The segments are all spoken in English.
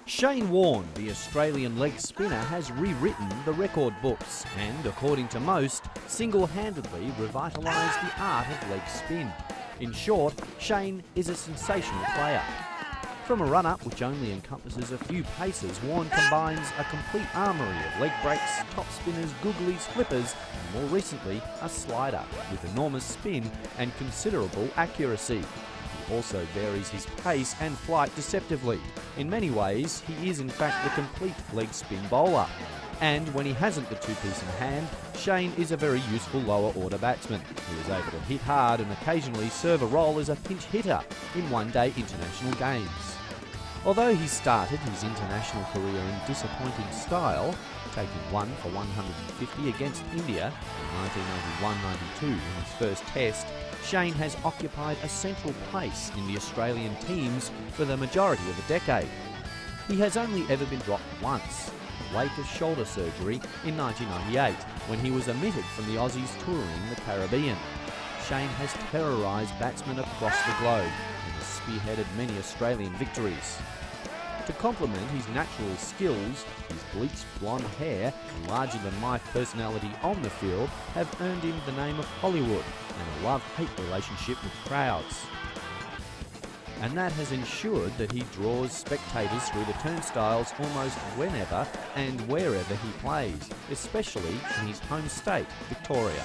Shane Warne, the Australian leg spinner, has rewritten the record books and, according to most, single-handedly revitalised the art of leg spin. In short, Shane is a sensational player. From a run-up which only encompasses a few paces, Warne combines a complete armoury of leg breaks, top spinners, googlies, flippers, and more recently, a slider with enormous spin and considerable accuracy. He also varies his pace and flight deceptively. In many ways, he is in fact the complete leg spin bowler. And when he hasn't the two-piece in hand, Shane is a very useful lower order batsman who is able to hit hard and occasionally serve a role as a pinch hitter in one-day international games. Although he started his international career in disappointing style, taking 1 for 150 against India in 1991-92 in his first test, Shane has occupied a central place in the Australian teams for the majority of the decade. He has only ever been dropped once, in the wake of shoulder surgery in 1998, when he was omitted from the Aussies touring the Caribbean. Shane has terrorised batsmen across the globe and has spearheaded many Australian victories. To complement his natural skills, his bleached blonde hair and larger-than-life personality on the field have earned him the name of Hollywood and a love-hate relationship with crowds. And that has ensured that he draws spectators through the turnstiles almost whenever and wherever he plays, especially in his home state, Victoria.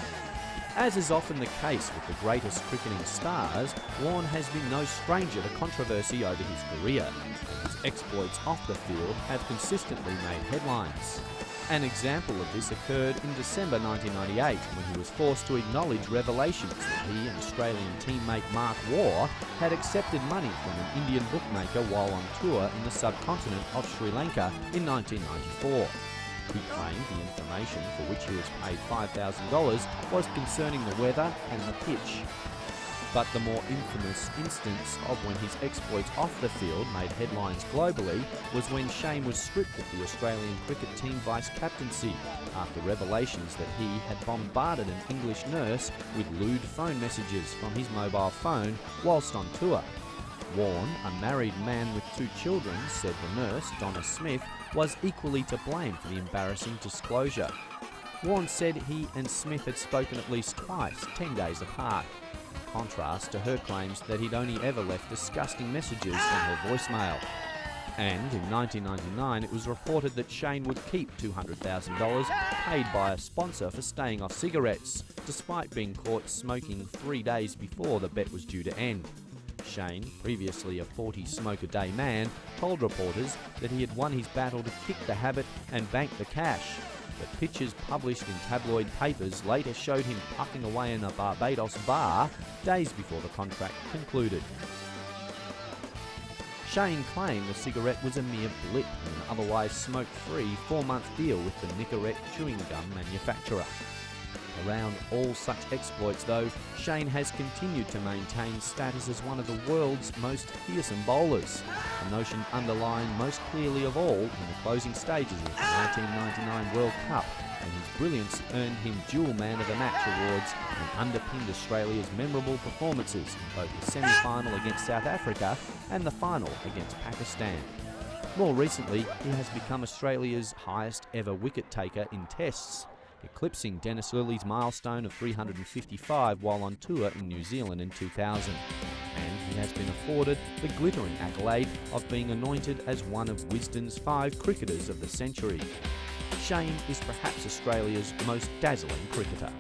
As is often the case with the greatest cricketing stars, Warne has been no stranger to controversy over his career, and his exploits off the field have consistently made headlines. An example of this occurred in December 1998 when he was forced to acknowledge revelations that he and Australian teammate Mark Waugh had accepted money from an Indian bookmaker while on tour in the subcontinent of Sri Lanka in 1994. He claimed the information for which he was paid $5,000 was concerning the weather and the pitch. But the more infamous instance of when his exploits off the field made headlines globally was when Shane was stripped of the Australian cricket team vice-captaincy after revelations that he had bombarded an English nurse with lewd phone messages from his mobile phone whilst on tour. Warne, a married man with 2 children, said the nurse, Donna Smith, was equally to blame for the embarrassing disclosure. Warne said he and Smith had spoken at least twice, 10 days apart, in contrast to her claims that he'd only ever left disgusting messages on her voicemail. And in 1999, it was reported that Shane would keep $200,000 paid by a sponsor for staying off cigarettes, despite being caught smoking 3 days before the bet was due to end. Shane, previously a 40-smoke-a-day man, told reporters that he had won his battle to kick the habit and bank the cash. But pictures published in tabloid papers later showed him puffing away in a Barbados bar days before the contract concluded. Shane claimed the cigarette was a mere blip in an otherwise smoke-free 4-month deal with the Nicorette chewing gum manufacturer. Around all such exploits, though, Shane has continued to maintain status as one of the world's most fearsome bowlers, a notion underlined most clearly of all in the closing stages of the 1999 World Cup, and his brilliance earned him dual Man of the Match awards and underpinned Australia's memorable performances in both the semi-final against South Africa and the final against Pakistan. More recently, he has become Australia's highest ever wicket taker in tests, eclipsing Dennis Lilly's milestone of 355 while on tour in New Zealand in 2000. And he has been afforded the glittering accolade of being anointed as one of Wisden's 5 cricketers of the century. Shane is perhaps Australia's most dazzling cricketer.